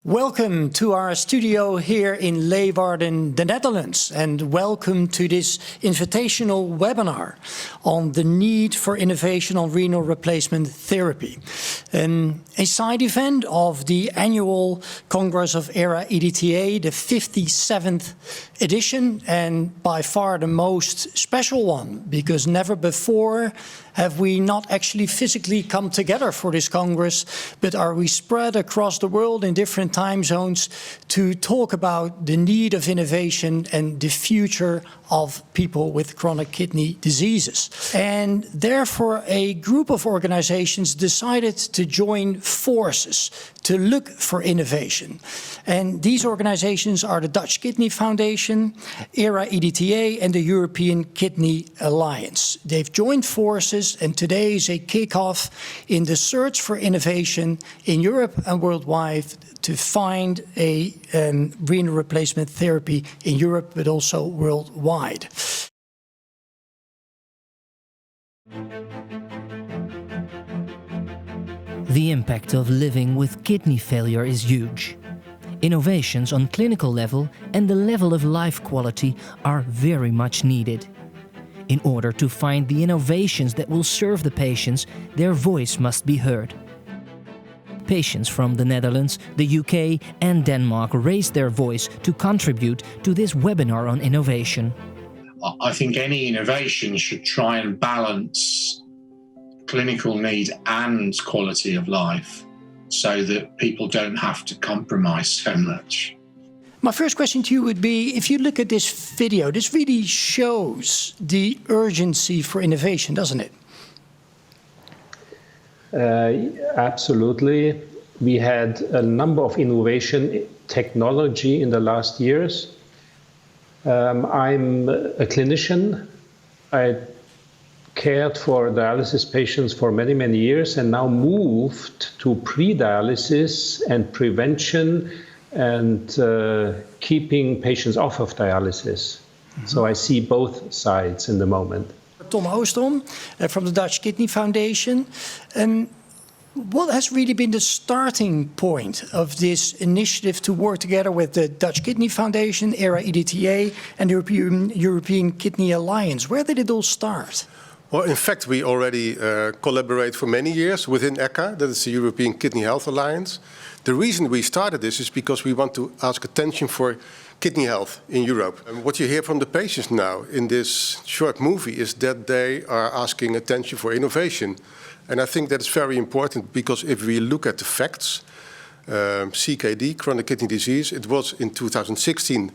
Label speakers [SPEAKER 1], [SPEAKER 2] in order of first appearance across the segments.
[SPEAKER 1] Welcome to our studio here in Leeuwarden, the Netherlands, and welcome to this invitational webinar on the need for innovation on renal replacement therapy. A side event of the annual Congress of ERA-EDTA, the 57th edition, and by far the most special one, because never before have we not actually physically come together for this Congress, but are we spread across the world in different time zones to talk about the need of innovation and the future of people with chronic kidney diseases. And therefore, a group of organizations decided to join forces to look for innovation. And these organizations are the Dutch Kidney Foundation, ERA-EDTA, and the European Kidney Alliance. They've joined forces, and today is a kickoff in the search for innovation in Europe and worldwide to find a renal replacement therapy in Europe, but also worldwide.
[SPEAKER 2] The impact of living with kidney failure is huge. Innovations on clinical level and the level of life quality are very much needed. In order to find the innovations that will serve the patients, their voice must be heard. Patients from the Netherlands, the UK and Denmark raised their voice to contribute to this webinar on innovation.
[SPEAKER 3] I think any innovation should try and balance clinical need and quality of life so that people don't have to compromise so much.
[SPEAKER 1] My first question to you would be, if you look at this video, this really shows the urgency for innovation, doesn't it?
[SPEAKER 4] Absolutely. We had a number of innovation technology in the last years. I'm a clinician. I cared for dialysis patients for many, many years and now moved to pre-dialysis and prevention and keeping patients off of dialysis. So I see both sides in the moment.
[SPEAKER 1] Tom Oostrom from the Dutch Kidney Foundation. What has really been the starting point of this initiative to work together with the Dutch Kidney Foundation, ERA-EDTA, and the European Kidney Alliance? Where did it all start?
[SPEAKER 5] Well, in fact, we already collaborate for many years within ECHA, that is the European Kidney Health Alliance. The reason we started this is because we want to ask attention for kidney health in Europe. And what you hear from the patients now in this short movie is that they are asking attention for innovation. And I think that's very important because if we look at the facts, CKD, chronic kidney disease, it was in 2016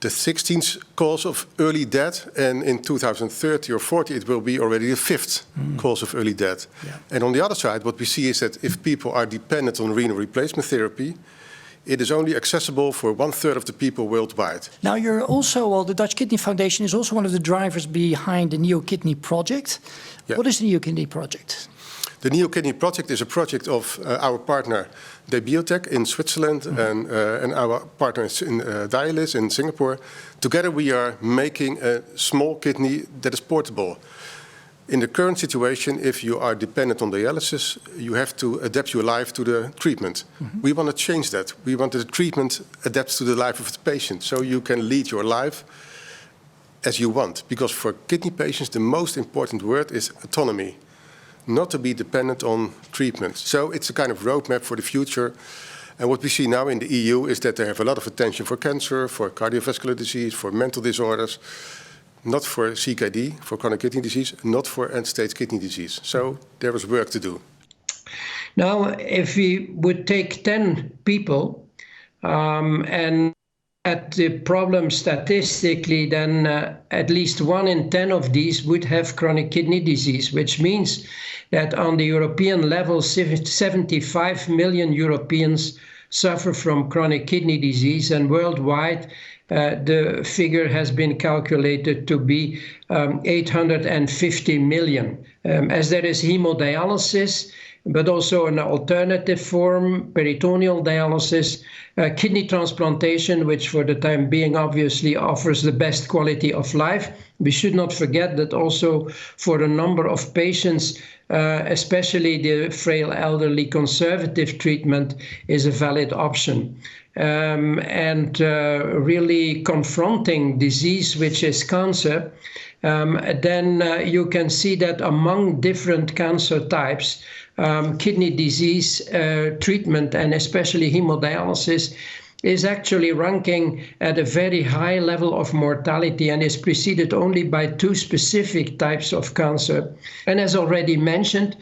[SPEAKER 5] the 16th cause of early death, and in 2030 or 40 it will be already the 5th cause of early death. Yeah. And on the other side, what we see is that if people are dependent on renal replacement therapy, it is only accessible for 1/3 of the people worldwide.
[SPEAKER 1] Now you're also, well, the Dutch Kidney Foundation is also one of the drivers behind the NeoKidney project. Yeah. What is the NeoKidney project?
[SPEAKER 5] The NeoKidney project is a project of our partner Biotech in Switzerland and our partners in Dialis in Singapore. Together we are making a small kidney that is portable. In the current situation, if you are dependent on dialysis, you have to adapt your life to the treatment. We want to change that. We want that the treatment adapts to the life of the patient, so you can lead your life as you want. Because for kidney patients, the most important word is autonomy. Not to be dependent on treatment. So it's a kind of roadmap for the future. And what we see now in the EU is that they have a lot of attention for cancer, for cardiovascular disease, for mental disorders, not for CKD, for chronic kidney disease, not for end-stage kidney disease. So there is work to do.
[SPEAKER 6] Now, if we would take 10 people and at the problem statistically, then at least 1 in 10 of these would have chronic kidney disease, which means that on the European level, 75 million Europeans suffer from chronic kidney disease, and worldwide the figure has been calculated to be 850 million. As there is hemodialysis, but also an alternative form, peritoneal dialysis, kidney transplantation, which for the time being obviously offers the best quality of life. We should not forget that also for a number of patients, especially the frail elderly, conservative treatment is a valid option. And really confronting disease, which is cancer, then you can see that among different cancer types, kidney disease treatment and especially hemodialysis is actually ranking at a very high level of mortality and is preceded only by 2 specific types of cancer. And as already mentioned,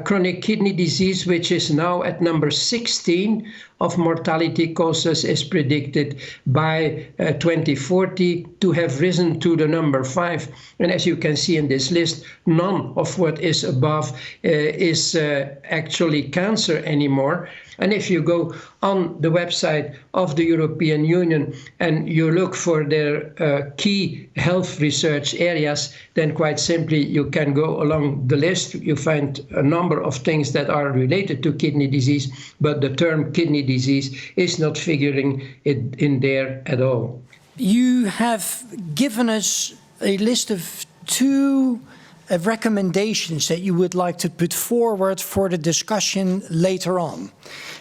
[SPEAKER 6] chronic kidney disease, which is now at number 16 of mortality causes, is predicted by 2040 to have risen to the number 5. And as you can see in this list, none of what is above is actually cancer anymore. And if you go on the website of the European Union and you look for their key health research areas, then quite simply you can go along the list. You find a number of things that are related to kidney disease, but the term kidney disease is not figuring in there at all.
[SPEAKER 1] You have given us a list of 2 recommendations that you would like to put forward for the discussion later on.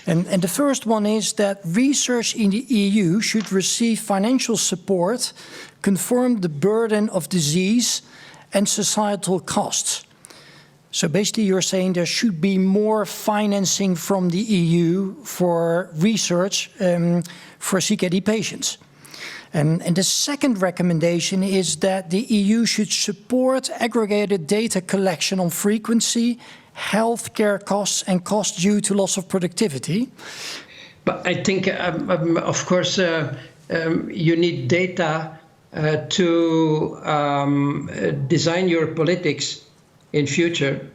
[SPEAKER 1] And the first one is that research in the EU should receive financial support, conform the burden of disease and societal costs. So basically you're saying there should be more financing from the EU for research for CKD patients. And the second recommendation is that the EU should support aggregated data collection on frequency, healthcare costs and costs due to loss of productivity.
[SPEAKER 6] But I think, of course, you need data to design your politics in future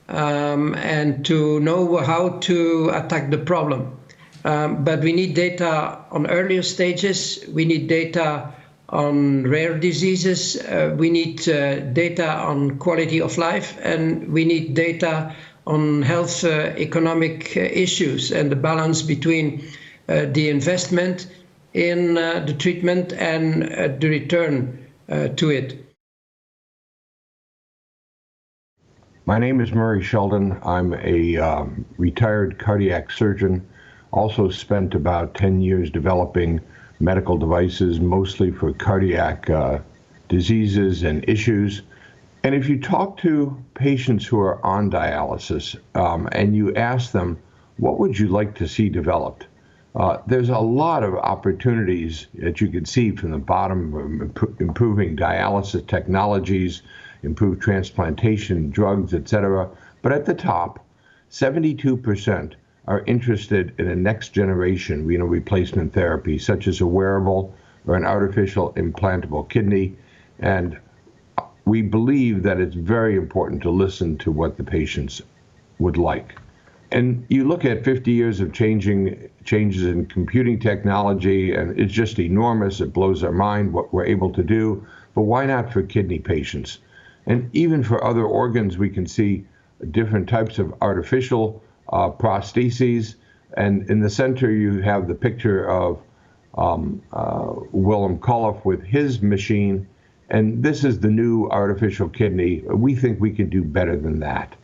[SPEAKER 6] and to know how to attack the problem. But we need data on earlier stages. We need data on rare diseases. We need data on quality of life, and we need data on health economic issues and the balance between the investment in the treatment and the return to it.
[SPEAKER 7] My name is Murray Sheldon. I'm a retired cardiac surgeon. Also spent about 10 years developing medical devices, mostly for cardiac diseases and issues. And if you talk to patients who are on dialysis and you ask them, what would you like to see developed? There's a lot of opportunities that you can see from the bottom, improving dialysis technologies, improved transplantation, drugs, etc. But at the top, 72% are interested in a next generation renal replacement therapy, such as a wearable or an artificial implantable kidney. And we believe that it's very important to listen to what the patients would like. And you look at 50 years of changes in computing technology, and it's just enormous. It blows our mind what we're able to do. But why not for kidney patients? And even for other organs, we can see different types of artificial prostheses. And in the center, you have the picture of Willem Kolff with his machine. And this is the new artificial kidney. We think we can do better than that.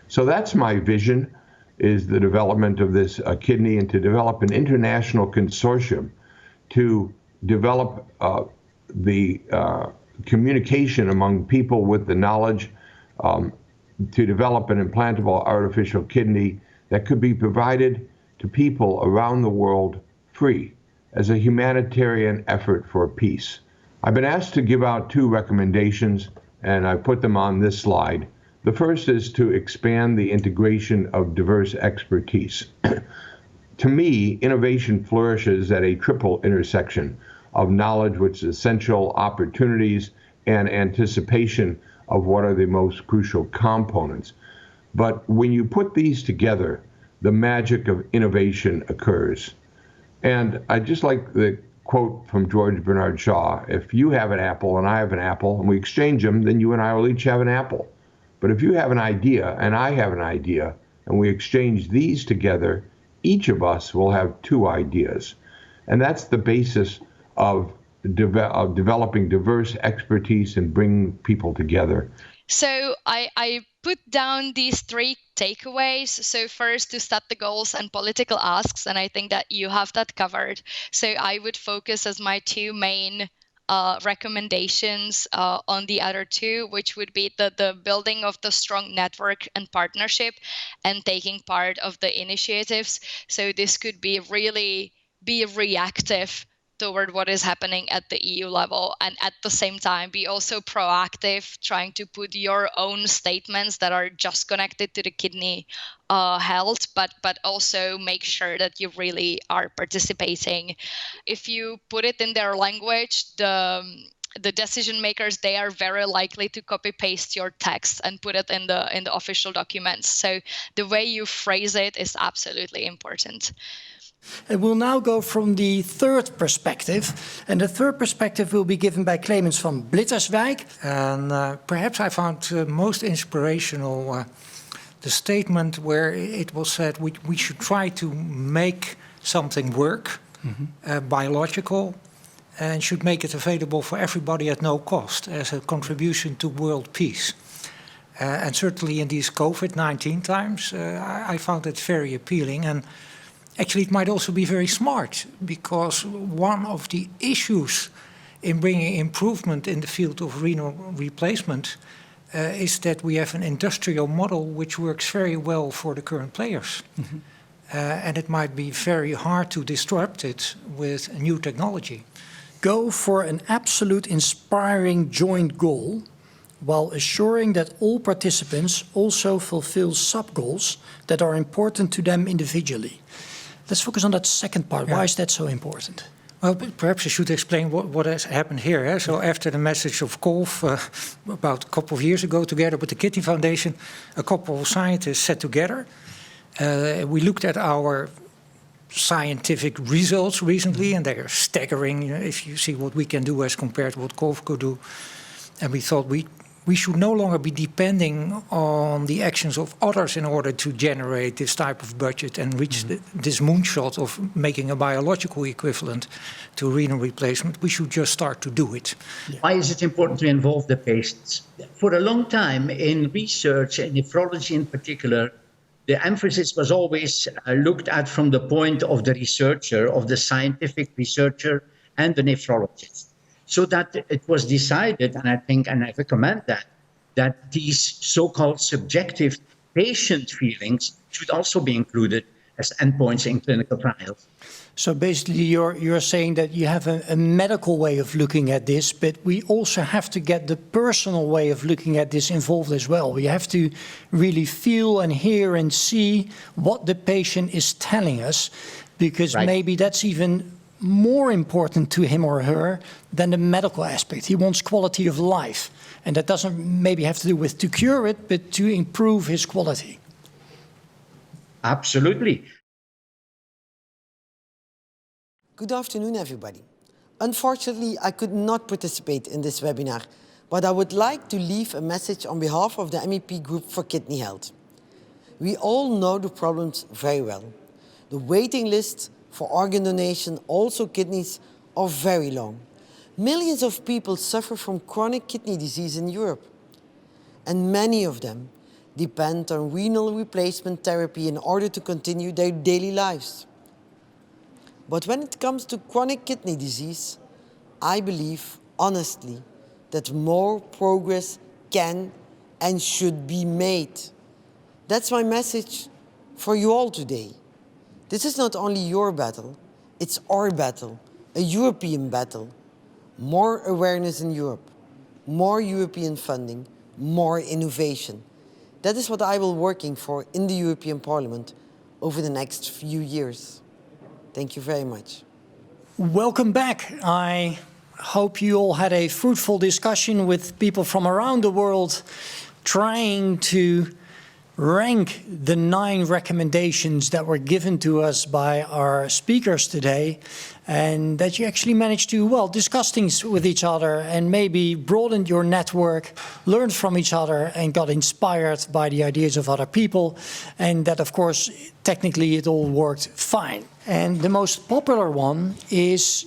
[SPEAKER 7] So that's my vision, is the development of this kidney, and to develop an international consortium to develop the communication among people with the knowledge to develop an implantable artificial kidney that could be provided to people around the world free as a humanitarian effort for peace. I've been asked to give out 2 recommendations, and I put them on this slide. The first is to expand the integration of diverse expertise. To me, innovation flourishes at a triple intersection of knowledge, which is essential, opportunities, and anticipation of what are the most crucial components. But when you put these together, the magic of innovation occurs. And I just like the quote from George Bernard Shaw: if you have an apple and I have an apple and we exchange them, then you and I will each have an apple. But if you have an idea and I have an idea and we exchange these together, each of us will have 2 ideas. And that's the basis of developing diverse expertise and bringing people together.
[SPEAKER 8] So I put down these 3 takeaways. So first, to set the goals and political asks, and I think that you have that covered. So I would focus as my 2 main recommendations on the other 2, which would be the building of the strong network and partnership and taking part of the initiatives. So this could be really be reactive toward what is happening at the EU level, and at the same time be also proactive, trying to put your own statements that are just connected to the kidney health, but also make sure that you really are participating. If you put it in their language, the decision makers, they are very likely to copy paste your text and put it in the official documents. So the way you phrase it is absolutely important.
[SPEAKER 1] And we'll now go from the third perspective. And the third perspective will be given by Clemens van Blitterswijk.
[SPEAKER 9] And perhaps I found most inspirational the statement where it was said we should try to make something work, biological, and should make it available for everybody at no cost as a contribution to world peace. And certainly in these COVID-19 times, I found it very appealing. And actually, it might also be very smart, because one of the issues in bringing improvement in the field of renal replacement is that we have an industrial model which works very well for the current players. And it might be very hard to disrupt it with a new technology.
[SPEAKER 1] Go for an absolute inspiring joint goal, while assuring that all participants also fulfill sub-goals that are important to them individually. Let's focus on that second part. Why is that so important?
[SPEAKER 9] Well, perhaps I should explain what has happened here. So after the message of Kolf, about a couple of years ago, together with the Kidney Foundation, a couple of scientists sat together. We looked at our scientific results recently, and they are staggering, if you see what we can do as compared to what Kolf could do. And we thought we should no longer be depending on the actions of others in order to generate this type of budget and reach this moonshot of making a biological equivalent to renal replacement. We should just start to do it.
[SPEAKER 10] Why is it important to involve the patients? For a long time in research, and nephrology in particular, the emphasis was always looked at from the point of the researcher, of the scientific researcher and the nephrologist. So that it was decided, and I think, and I recommend that these so-called subjective patient feelings should also be included as endpoints in clinical trials.
[SPEAKER 1] So basically you're saying that you have a medical way of looking at this, but we also have to get the personal way of looking at this involved as well. We have to really feel and hear and see what the patient is telling us, because maybe that's even more important to him or her than the medical aspect. He wants quality of life. And that doesn't maybe have to do with to cure it, but to improve his quality.
[SPEAKER 10] Absolutely.
[SPEAKER 11] Good afternoon, everybody. Unfortunately, I could not participate in this webinar, but I would like to leave a message on behalf of the MEP Group for Kidney Health. We all know the problems very well. The waiting list for organ donation, also kidneys, are very long. Millions of people suffer from chronic kidney disease in Europe, and many of them depend on renal replacement therapy in order to continue their daily lives. But when it comes to chronic kidney disease, I believe, honestly, that more progress can and should be made. That's my message for you all today. This is not only your battle, it's our battle, a European battle. More awareness in Europe, more European funding, more innovation. That is what I will be working for in the European Parliament over the next few years. Thank you very much.
[SPEAKER 1] Welcome back. I hope you all had a fruitful discussion with people from around the world trying to rank the 9 recommendations that were given to us by our speakers today, and that you actually managed to, well, discuss things with each other and maybe broadened your network, learned from each other and got inspired by the ideas of other people, and that, of course, technically it all worked fine. And the most popular one is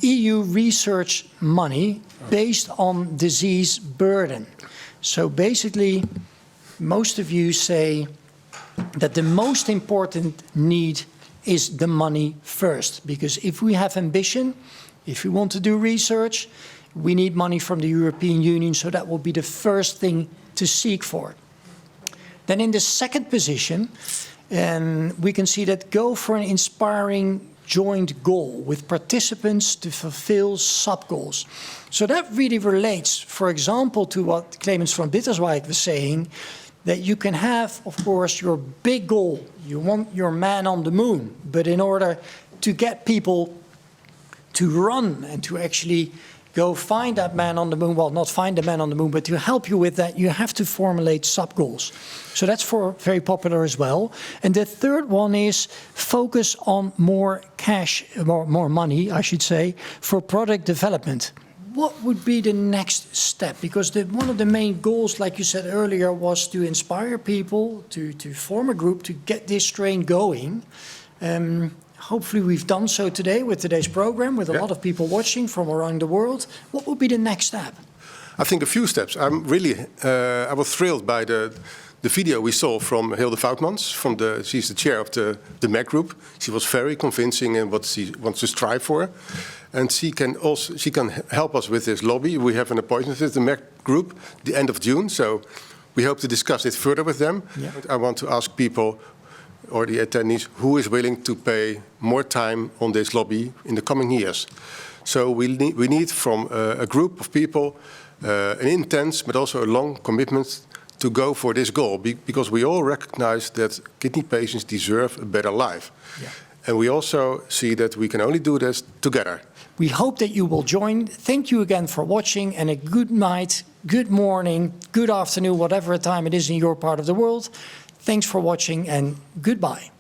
[SPEAKER 1] EU research money based on disease burden. So basically, most of you say that the most important need is the money first, because if we have ambition, if we want to do research, we need money from the European Union, so that will be the first thing to seek for. Then in the second position, we can see that go for an inspiring joint goal with participants to fulfill sub-goals. So that really relates, for example, to what Clemens van Bitterswijk was saying, that you can have, of course, your big goal. You want your man on the moon, but in order to get people to run and to actually go find that man on the moon, well, not find the man on the moon, but to help you with that, you have to formulate sub-goals. So that's very popular as well. And the third one is focus on more cash, more money, I should say, for product development. What would be the next step? Because one of the main goals, like you said earlier, was to inspire people, to form a group, to get this train going. Hopefully we've done so today with today's program, with a lot of people watching from around the world. What would be the next step?
[SPEAKER 5] I think a few steps. I was thrilled by the video we saw from Hilde Voutmans. She's the chair of the MEC group. She was very convincing in what she wants to strive for. And she can help us with this lobby. We have an appointment with the MEC group the end of June. So we hope to discuss it further with them. Yeah. I want to ask people, or the attendees, who is willing to pay more time on this lobby in the coming years. So we need from a group of people an intense but also a long commitment to go for this goal, because we all recognize that kidney patients deserve a better life. Yeah. And we also see that we can only do this together.
[SPEAKER 1] We hope that you will join. Thank you again for watching, and a good night, good morning, good afternoon, whatever time it is in your part of the world. Thanks for watching, and goodbye.